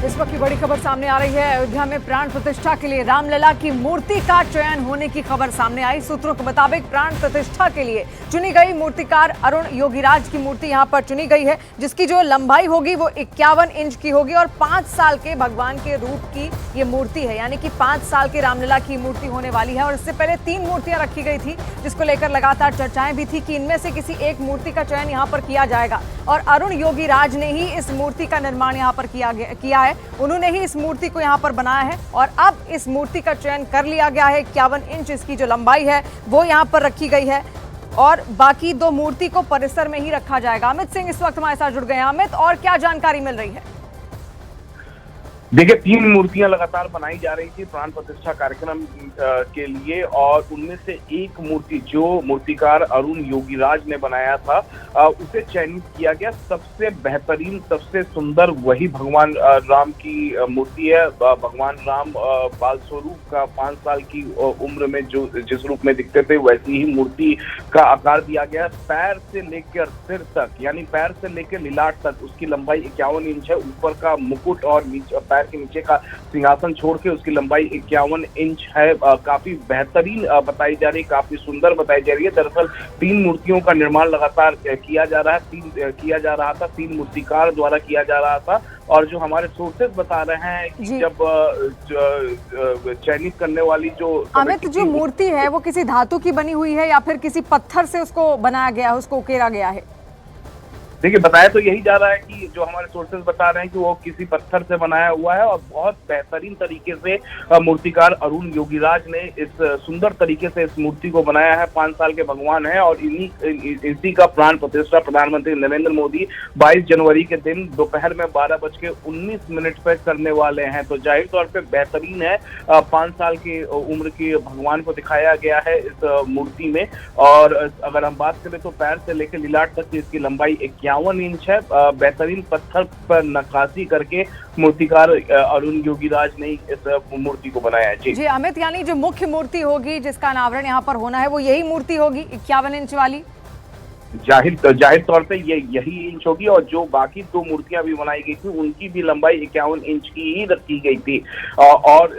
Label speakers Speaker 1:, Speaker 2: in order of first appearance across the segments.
Speaker 1: इस वक्त की बड़ी खबर सामने आ रही है। अयोध्या में प्राण प्रतिष्ठा के लिए रामलला की मूर्ति का चयन होने की खबर सामने आई। सूत्रों के मुताबिक प्राण प्रतिष्ठा के लिए चुनी गई मूर्तिकार अरुण योगीराज की मूर्ति यहां पर चुनी गई है, जिसकी जो लंबाई होगी वो 51 इंच की होगी और 5 साल के भगवान के रूप की ये मूर्ति है, यानी कि 5 साल के रामलला की मूर्ति होने वाली है। और इससे पहले 3 मूर्तियां रखी गई थी, जिसको लेकर लगातार चर्चाएं भी थी कि इनमें से किसी एक मूर्ति का चयन यहाँ पर किया जाएगा। और अरुण योगीराज ने ही इस मूर्ति का निर्माण यहाँ पर किया है, उन्होंने ही इस मूर्ति को यहाँ पर बनाया है। और अब इस मूर्ति का चयन कर लिया गया है। 51 इंच इसकी जो लंबाई है वो यहाँ पर रखी गई है और बाकी 2 मूर्ति को परिसर में ही रखा जाएगा। अमित सिंह इस वक्त हमारे साथ जुड़ गए हैं। अमित, और क्या जानकारी मिल रही है?
Speaker 2: देखिए, 3 मूर्तियां लगातार बनाई जा रही थी प्राण प्रतिष्ठा कार्यक्रम के लिए, और उनमें से एक मूर्ति जो मूर्तिकार अरुण योगीराज ने बनाया था उसे चयनित किया गया। सबसे बेहतरीन, सबसे सुंदर वही भगवान राम की मूर्ति है। भगवान राम बाल स्वरूप का 5 साल की उम्र में जो जिस रूप में दिखते थे वैसी ही मूर्ति का आकार दिया गया। पैर से लेकर सिर तक, यानी पैर से लेकर लिलाट तक उसकी लंबाई 51 इंच है। ऊपर का मुकुट और पैर के नीचे का सिंहासन छोड़ के उसकी लंबाई 51 इंच है। काफी बेहतरीन बताई जा रही है, काफी सुंदर बताई जा रही है। दरअसल 3 मूर्तियों का निर्माण लगातार किया जा रहा था, 3 मूर्तिकार द्वारा किया जा रहा था। और जो हमारे सोर्सेज बता रहे हैं कि जब चयनित करने वाली जो
Speaker 1: अमित, जो मूर्ति है वो किसी धातु की बनी हुई है या फिर किसी पत्थर से उसको बनाया गया है, उसको उकेरा गया है?
Speaker 2: देखिए, बताया तो यही जा रहा है कि जो हमारे सोर्सेज बता रहे हैं कि वो किसी पत्थर से बनाया हुआ है। और बहुत बेहतरीन तरीके से मूर्तिकार अरुण योगीराज ने इस सुंदर तरीके से इस मूर्ति को बनाया है। 5 साल के भगवान है और इसी का प्राण प्रतिष्ठा प्रधानमंत्री नरेंद्र मोदी 22 जनवरी के दिन दोपहर में 12:19 पर करने वाले हैं। तो जाहिर तौर पर बेहतरीन है। 5 साल की उम्र के भगवान को दिखाया गया है इस मूर्ति में। और अगर हम बात करें तो पैर से लेकर लिलाट तक की इसकी लंबाई 51 इंच है। बेहतरीन पत्थर पर नक्काशी करके मूर्तिकार अरुण योगीराज ने इस मूर्ति को बनाया है।
Speaker 1: जी अमित, यानी जो मुख्य मूर्ति होगी जिसका अनावरण यहाँ पर होना है वो यही मूर्ति होगी 51 इंच वाली?
Speaker 2: जाहिर तौर पे यही इंच होगी। और जो बाकी 2 मूर्तियां भी बनाई गई थी उनकी भी लंबाई 51 इंच की ही रखी गई थी। और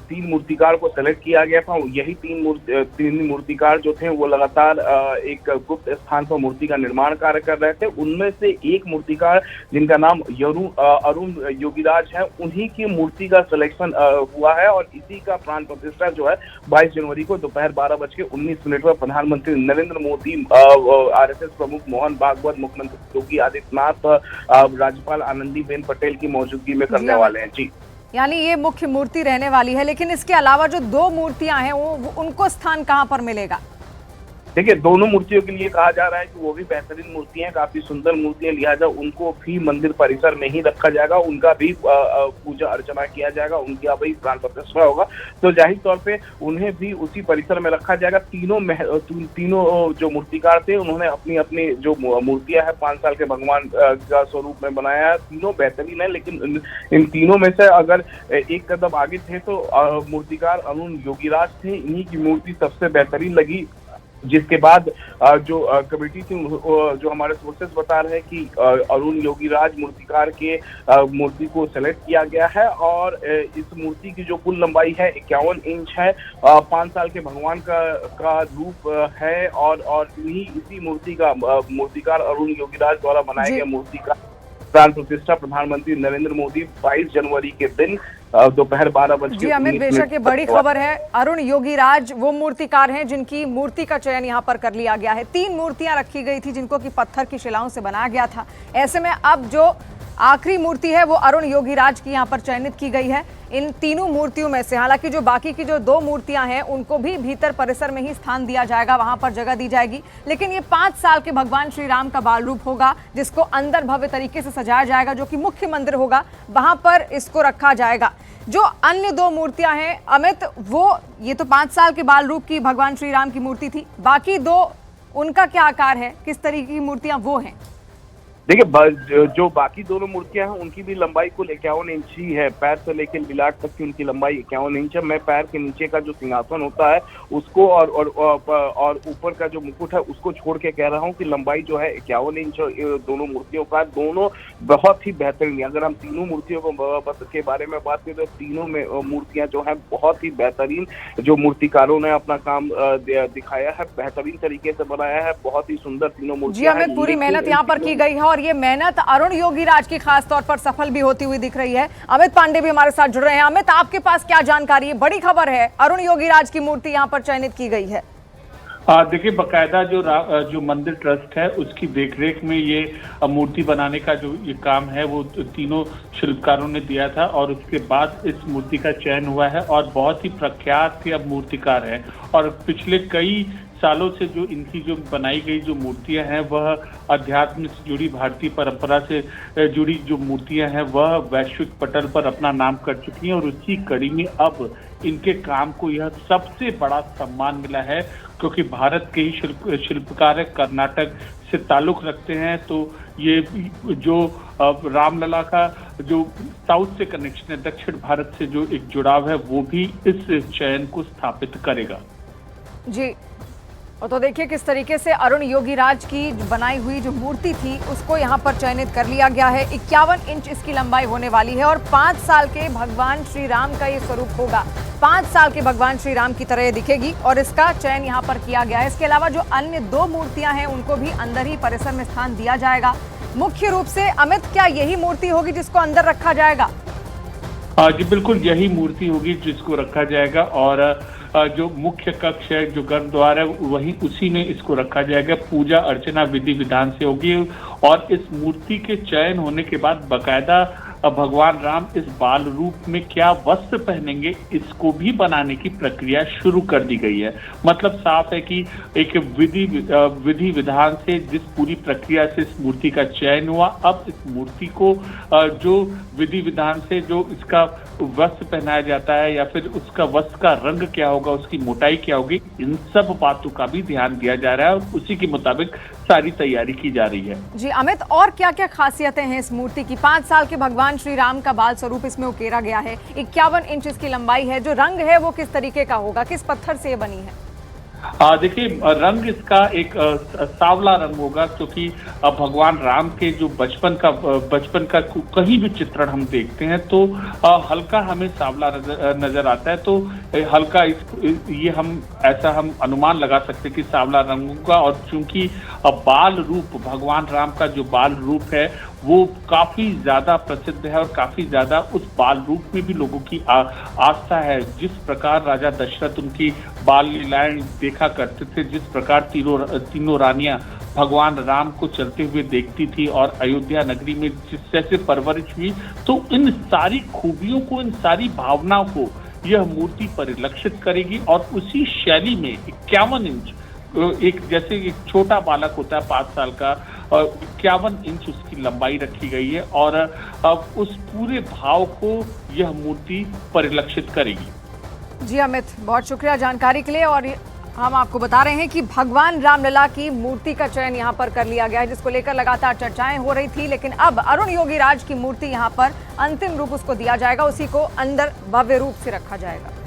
Speaker 2: 3 मूर्तिकार को सेलेक्ट किया गया था। यही 3 मूर्तिकार जो थे वो लगातार एक गुप्त स्थान पर मूर्ति का निर्माण कार्य कर रहे थे। उनमें से एक मूर्तिकार जिनका नाम अरुण योगीराज है, उन्हीं की मूर्ति का सिलेक्शन हुआ है। और इसी का प्राण प्रतिष्ठा जो है 22 जनवरी को दोपहर 12:19 पर प्रधानमंत्री नरेंद्र मोदी, आरएसएस प्रमुख मोहन भागवत, मुख्यमंत्री योगी आदित्यनाथ, राज्यपाल आनंदीबेन पटेल की मौजूदगी में करने वाले हैं। जी,
Speaker 1: यानी ये मुख्य मूर्ति रहने वाली है। लेकिन इसके अलावा जो 2 मूर्तियां हैं वो उनको स्थान कहां पर मिलेगा?
Speaker 2: देखिए, दोनों मूर्तियों के लिए कहा जा रहा है कि वो भी बेहतरीन मूर्तियां, काफी सुंदर मूर्तियां, लिहाजा उनको भी मंदिर परिसर में ही रखा जाएगा। उनका भी पूजा अर्चना किया जाएगा, उनका भी प्राण प्रतिष्ठा होगा। तो जाहिर तौर पे उन्हें भी उसी परिसर में रखा जाएगा। तीनों जो मूर्तिकार थे उन्होंने अपनी अपनी जो मूर्तियां है 5 साल के भगवान का स्वरूप में बनाया है। तीनों बेहतरीन है, लेकिन इन तीनों में से अगर एक कदम आगे थे तो मूर्तिकार अरुण योगीराज थे। इन्हीं की मूर्ति सबसे बेहतरीन लगी, जिसके बाद जो कमेटी थी, जो हमारे सोर्सेस बता रहे हैं कि अरुण योगीराज मूर्तिकार के मूर्ति को सेलेक्ट किया गया है। और इस मूर्ति की जो कुल लंबाई है 51 इंच है। 5 साल के भगवान का रूप है। और इसी मूर्ति का मूर्तिकार अरुण योगीराज द्वारा बनाए गए मूर्ति का प्राण प्रतिष्ठा प्रधानमंत्री नरेंद्र मोदी 22 जनवरी के दिन दोपहर 12:19।
Speaker 1: जी अमित, बेशक ये बड़ी खबर है। अरुण योगीराज वो मूर्तिकार हैं जिनकी मूर्ति का चयन यहाँ पर कर लिया गया है। 3 मूर्तियां रखी गई थी जिनको कि पत्थर की शिलाओं से बनाया गया था। ऐसे में अब जो आखिरी मूर्ति है वो अरुण योगीराज की यहाँ पर चयनित की गई है। इन तीनों मूर्तियों में से हालांकि जो बाकी की जो 2 मूर्तियां हैं उनको भी भीतर परिसर में ही स्थान दिया जाएगा, वहां पर जगह दी जाएगी। लेकिन ये 5 साल के भगवान श्री राम का बाल रूप होगा, जिसको अंदर भव्य तरीके से सजाया जाएगा, जो कि मुख्य मंदिर होगा, वहां पर इसको रखा जाएगा। जो अन्य 2 मूर्तियां हैं अमित, वो ये तो 5 साल के बाल रूप की भगवान श्री राम की मूर्ति थी, बाकी 2 उनका क्या आकार है, किस तरीके की मूर्तियां वो हैं?
Speaker 2: देखिए, जो बाकी दोनों मूर्तियां हैं उनकी भी लंबाई कुल 51 इंच ही है। पैर से लेकर ललाट तक की उनकी लंबाई 51 इंच है। मैं पैर के नीचे का जो सिंहासन होता है उसको और ऊपर का जो मुकुट है उसको छोड़ के कह रहा हूँ कि लंबाई जो है 51 इंच दोनों मूर्तियों का। दोनों बहुत ही बेहतरीन। अगर हम तीनों मूर्तियों के बारे में बात करें तो तीनों में मूर्तियां जो है बहुत ही बेहतरीन, जो मूर्तिकारों ने अपना काम दिखाया है, बेहतरीन तरीके से बनाया है। बहुत ही सुंदर तीनों मूर्तियां
Speaker 1: जी, अमित, पूरी मेहनत यहाँ पर की गई है और ये मेहनत अरुण योगीराज की खास तौर पर सफल भी होती हुई दिख रही है। अमित पांडे भी हमारे साथ जुड़ रहे हैं। अमित, आपके पास क्या जानकारी है? बड़ी खबर है, अरुण योगीराज की मूर्ति यहाँ पर चयनित की गई है।
Speaker 3: देखिए, बकायदा जो मंदिर ट्रस्ट है उसकी देखरेख में ये मूर्ति बनाने का जो ये काम है वो तीनों शिल्पकारों ने दिया था और उसके बाद इस मूर्ति का चयन हुआ है और बहुत ही प्रख्यात अब मूर्तिकार है। और पिछले कई सालों से जो इनकी जो बनाई गई जो मूर्तियां हैं वह अध्यात्म से जुड़ी, भारतीय परंपरा से जुड़ी जो मूर्तियां हैं वह वैश्विक पटल पर अपना नाम कर चुकी हैं और उसी कड़ी में अब इनके काम को यह सबसे बड़ा सम्मान मिला है, क्योंकि भारत के ही शिल्पकार कर्नाटक से ताल्लुक रखते हैं। तो ये जो रामलला का जो साउथ से कनेक्शन है, दक्षिण भारत से जो एक जुड़ाव है, वो भी इस चयन को स्थापित करेगा।
Speaker 1: जी, और तो देखिए किस तरीके से अरुण योगीराज की बनाई हुई जो मूर्ति थी उसको यहाँ पर चयनित कर लिया गया है। 51 इंच इसकी लंबाई होने वाली है और 5 साल के भगवान श्री राम का ये स्वरूप होगा। 5 साल के भगवान श्री राम की तरह ये दिखेगी और इसका चयन यहाँ पर किया गया है। इसके अलावा जो अन्य 2 मूर्तियां हैं उनको भी अंदर ही परिसर में स्थान दिया जाएगा। मुख्य रूप से अमित, क्या यही मूर्ति होगी जिसको अंदर रखा जाएगा?
Speaker 3: जी बिल्कुल, यही मूर्ति होगी जिसको रखा जाएगा और जो मुख्य कक्ष है, जो गर्भद्वार है, वहीं उसी में इसको रखा जाएगा। पूजा अर्चना विधि विधान से होगी और इस मूर्ति के चयन होने के बाद बकायदा भगवान राम इस बाल रूप में क्या वस्त्र पहनेंगे इसको भी बनाने की प्रक्रिया शुरू कर दी गई है। मतलब साफ है कि एक विधि विधान से जिस पूरी प्रक्रिया से इस मूर्ति का चयन हुआ, अब इस मूर्ति को जो विधि विधान से जो इसका वस्त्र पहनाया जाता है या फिर उसका वस्त्र का रंग क्या होगा, उसकी मोटाई क्या होगी, इन सब बातों का भी ध्यान दिया जा रहा है और उसी के मुताबिक सारी तैयारी की जा रही है।
Speaker 1: जी अमित, और क्या क्या खासियतें हैं इस मूर्ति की? 5 साल के भगवान श्री राम का बाल स्वरूप इसमें उकेरा गया है। 51 इंच इसकी लंबाई है। जो रंग है वो किस तरीके का होगा? किस पत्थर से ये बनी है?
Speaker 3: देखिए, रंग इसका एक सांवला रंग होगा, क्योंकि भगवान राम के जो बचपन का कहीं भी चित्रण हम देखते हैं तो हल्का हमें सांवला नजर आता है। तो हल्का ये हम अनुमान लगा सकते हैं कि सांवला रंग होगा। और चूंकि बाल रूप, भगवान राम का जो बाल रूप है वो काफी ज्यादा प्रसिद्ध है और काफी ज्यादा उस बाल रूप में भी लोगों की आस्था है। जिस प्रकार राजा दशरथ उनकी बाल लीलाएं देखा करते थे, जिस प्रकार तीनों रानियां भगवान राम को चलते हुए देखती थी और अयोध्या नगरी में जिस जैसे परवरिश हुई, तो इन सारी खूबियों को, इन सारी भावनाओं को यह मूर्ति परिलक्षित करेगी। और उसी शैली में 51 इंच, एक जैसे एक छोटा बालक होता है 5 साल का, 51 इंच उसकी लंबाई रखी गई है और अब उस पूरे भाव को यह मूर्ति परिलक्षित करेगी।
Speaker 1: जी अमित, बहुत शुक्रिया जानकारी के लिए। और हम आपको बता रहे हैं कि भगवान रामलला की मूर्ति का चयन यहाँ पर कर लिया गया है, जिसको लेकर लगातार चर्चाएं हो रही थी, लेकिन अब अरुण योगीराज की मूर्ति यहाँ पर अंतिम रूप उसको दिया जाएगा, उसी को अंदर भव्य रूप से रखा जाएगा।